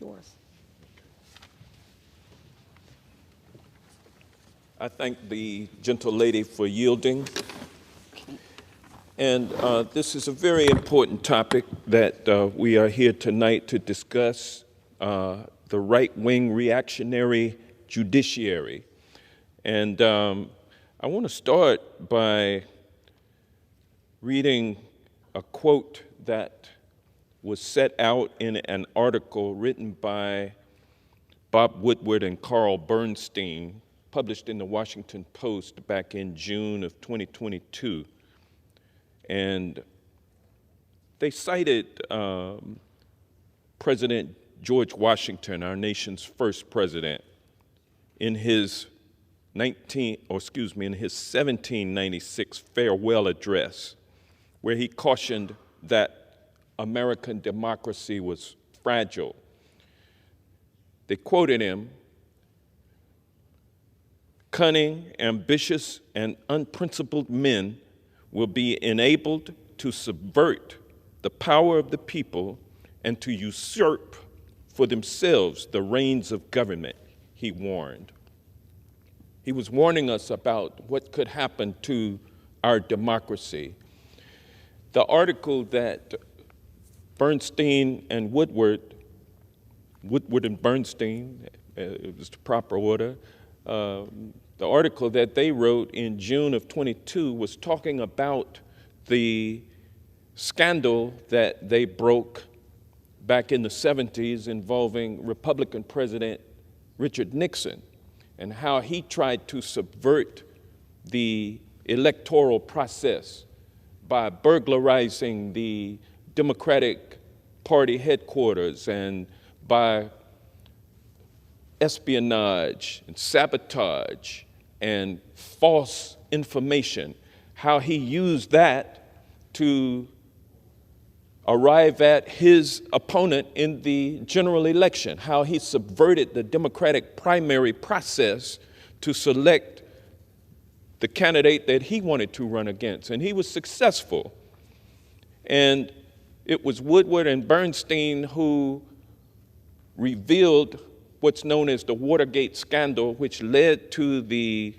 yours. I thank the gentle lady for yielding. And this is a very important topic that we are here tonight to discuss, the right-wing reactionary judiciary. And I want to start by reading a quote that was set out in an article written by Bob Woodward and Carl Bernstein, published in the Washington Post back in June of 2022. And they cited President George Washington, our nation's first president, in his 1796 farewell address, where he cautioned that American democracy was fragile. They quoted him, "Cunning, ambitious, and unprincipled men will be enabled to subvert the power of the people and to usurp for themselves the reins of government," he warned. He was warning us about what could happen to our democracy. The article that Bernstein and Woodward and Bernstein, it was the proper order, the article that they wrote in June of 22 was talking about the scandal that they broke back in the 70s involving Republican President Richard Nixon and how he tried to subvert the electoral process by burglarizing the Democratic Party headquarters and by espionage and sabotage and false information, how he used that to arrive at his opponent in the general election, how he subverted the Democratic primary process to select the candidate that he wanted to run against. And he was successful. And it was Woodward and Bernstein who revealed what's known as the Watergate scandal, which led to the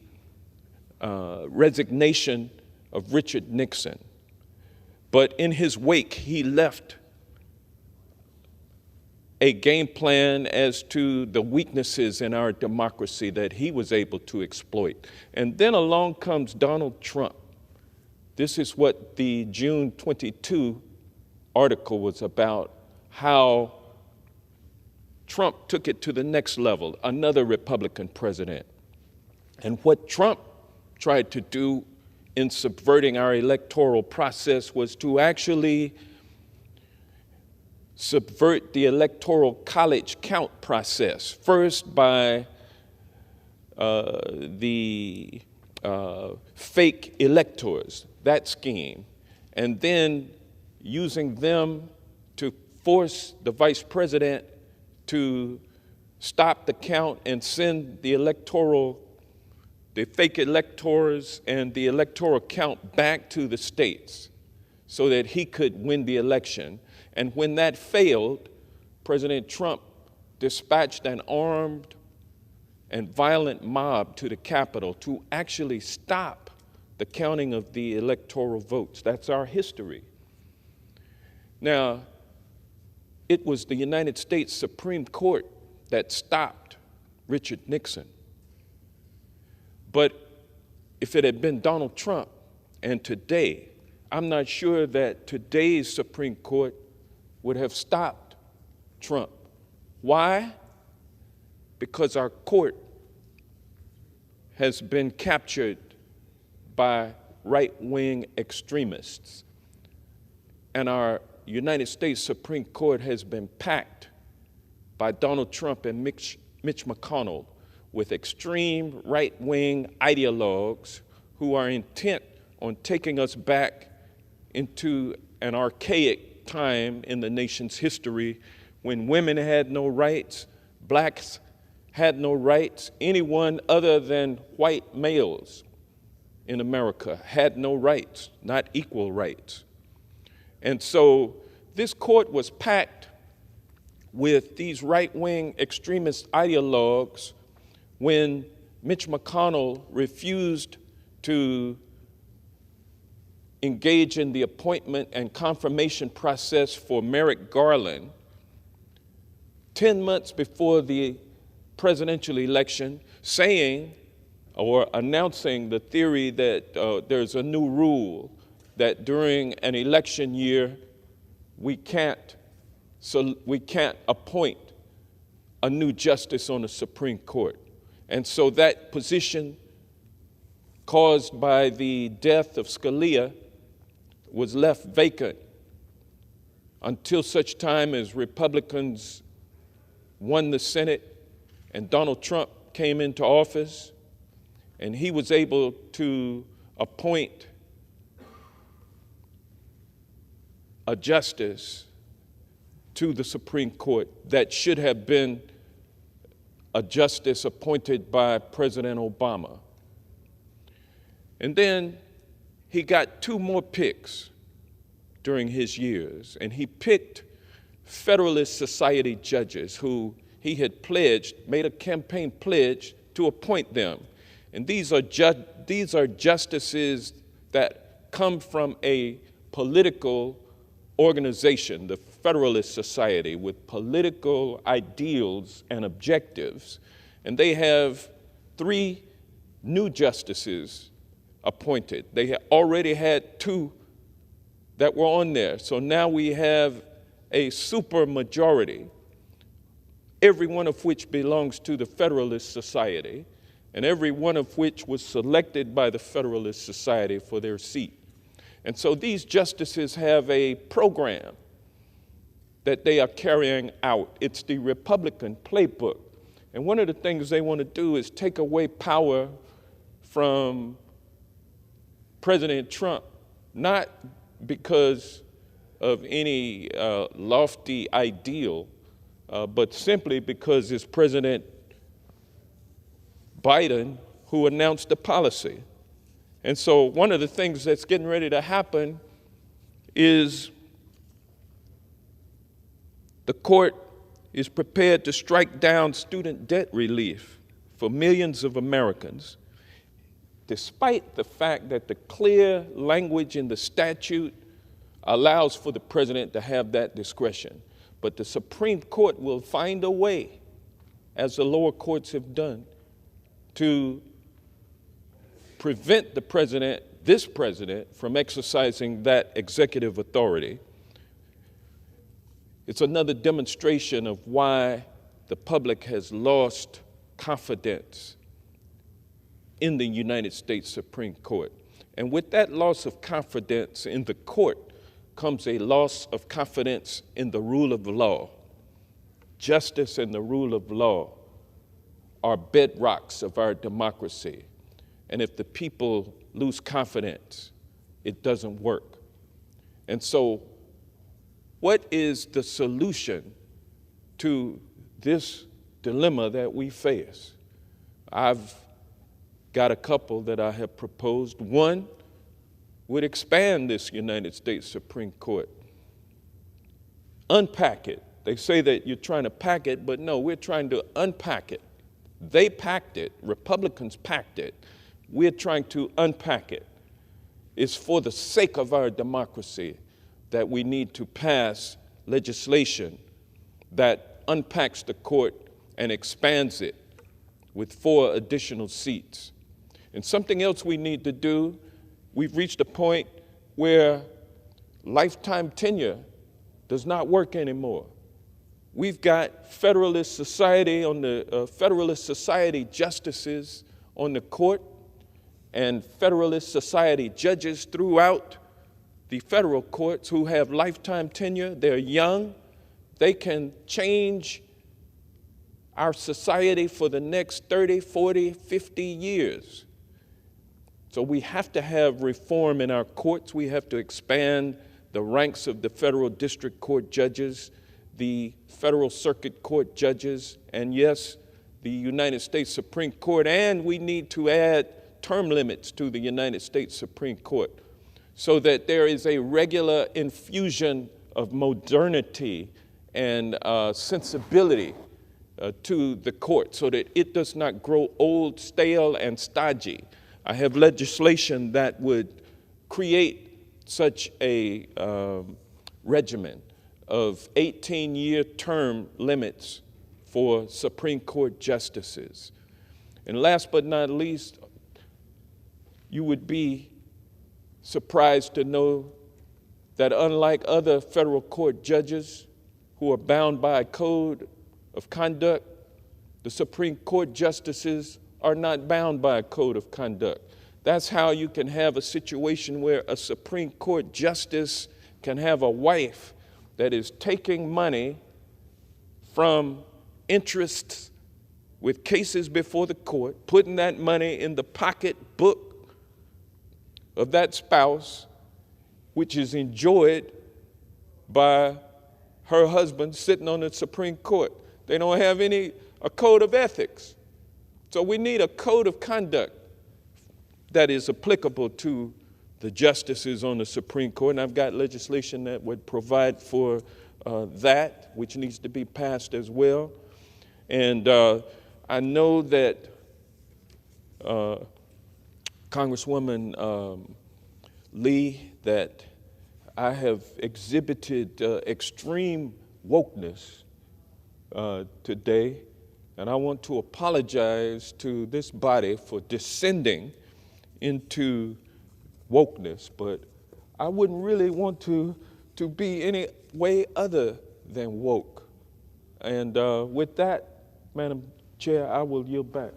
resignation of Richard Nixon. But in his wake, he left a game plan as to the weaknesses in our democracy that he was able to exploit. And then along comes Donald Trump. This is what the June 22 article was about, how Trump took it to the next level, another Republican president. And what Trump tried to do in subverting our electoral process was to actually subvert the electoral college count process, first by the fake electors, that scheme, and then using them to force the vice president to stop the count and send the fake electors and the electoral count back to the states so that he could win the election. And when that failed, President Trump dispatched an armed and violent mob to the Capitol to actually stop the counting of the electoral votes. That's our history. Now, it was the United States Supreme Court that stopped Richard Nixon. But if it had been Donald Trump and today, I'm not sure that today's Supreme Court would have stopped Trump. Why? Because our court has been captured by right-wing extremists, and our United States Supreme Court has been packed by Donald Trump and Mitch McConnell with extreme right-wing ideologues who are intent on taking us back into an archaic time in the nation's history when women had no rights, blacks had no rights, anyone other than white males in America had no rights, not equal rights. And so this court was packed with these right-wing extremist ideologues when Mitch McConnell refused to engage in the appointment and confirmation process for Merrick Garland 10 months before the presidential election, saying or announcing the theory that there's a new rule that during an election year we can't appoint a new justice on the Supreme Court. And so that position, caused by the death of Scalia, was left vacant until such time as Republicans won the Senate and Donald Trump came into office, and he was able to appoint a justice to the Supreme Court that should have been a justice appointed by President Obama. And then he got 2 more picks during his years, and he picked Federalist Society judges who he had made a campaign pledge to appoint them. And these are justices that come from a political organization, the Federalist Society, with political ideals and objectives. And they have 3 new justices appointed. They had already had 2 that were on there. So now we have a super majority, every one of which belongs to the Federalist Society, and every one of which was selected by the Federalist Society for their seat. And so these justices have a program that they are carrying out. It's the Republican playbook. And one of the things they want to do is take away power from President Trump, not because of any lofty ideal, but simply because it's President Biden who announced the policy. And so one of the things that's getting ready to happen is the court is prepared to strike down student debt relief for millions of Americans, despite the fact that the clear language in the statute allows for the president to have that discretion. But the Supreme Court will find a way, as the lower courts have done, to prevent this president, from exercising that executive authority. It's another demonstration of why the public has lost confidence in the United States Supreme Court. And with that loss of confidence in the court comes a loss of confidence in the rule of law. Justice and the rule of law are bedrocks of our democracy. And if the people lose confidence, it doesn't work. And so, what is the solution to this dilemma that we face? I've got a couple that I have proposed. One would expand this United States Supreme Court. Unpack it. They say that you're trying to pack it, but no, we're trying to unpack it. They packed it. Republicans packed it. We're trying to unpack it. It's for the sake of our democracy that we need to pass legislation that unpacks the court and expands it with 4 additional seats. And something else we need to do, we've reached a point where lifetime tenure does not work anymore. We've got Federalist Society justices on the court and Federalist Society judges throughout the federal courts who have lifetime tenure. They're young. They can change our society for the next 30, 40, 50 years. So we have to have reform in our courts. We have to expand the ranks of the federal district court judges, the federal circuit court judges, and yes, the United States Supreme Court. And we need to add term limits to the United States Supreme Court so that there is a regular infusion of modernity and sensibility to the court so that it does not grow old, stale, and stodgy. I have legislation that would create such a regimen of 18-year term limits for Supreme Court justices. And last but not least, you would be surprised to know that unlike other federal court judges who are bound by a code of conduct, the Supreme Court justices are not bound by a code of conduct. That's how you can have a situation where a Supreme Court justice can have a wife that is taking money from interests with cases before the court, putting that money in the pocketbook of that spouse, which is enjoyed by her husband sitting on the Supreme Court. They don't have a code of ethics. So we need a code of conduct that is applicable to the justices on the Supreme Court. And I've got legislation that would provide for that, which needs to be passed as well. And I know that Congresswoman Lee, that I have exhibited extreme wokeness today, and I want to apologize to this body for descending into wokeness, but I wouldn't really want to be any way other than woke. And with that, Madam Chair, I will yield back.